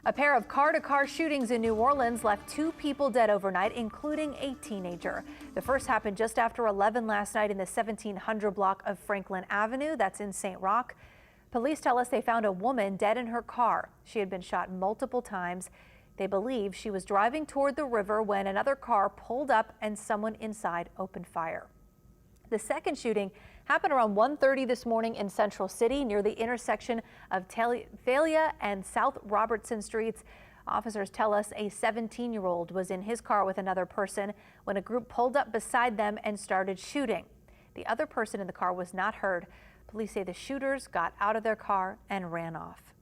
A pair of car-to-car shootings in New Orleans left 2 people dead overnight, including a teenager. The first happened just after 11 last night in the 1700 block of Franklin Avenue. That's in St. Roch. Police tell us they found a woman dead in her car. She had been shot multiple times. They believe she was driving toward the river when another car pulled up and someone inside opened fire. The second shooting happened around 1:30 this morning in Central City near the intersection of Thalia and South Robertson Streets. Officers tell us a 17-year-old was in his car with another person when a group pulled up beside them and started shooting. The other person in the car was not hurt. Police say the shooters got out of their car and ran off.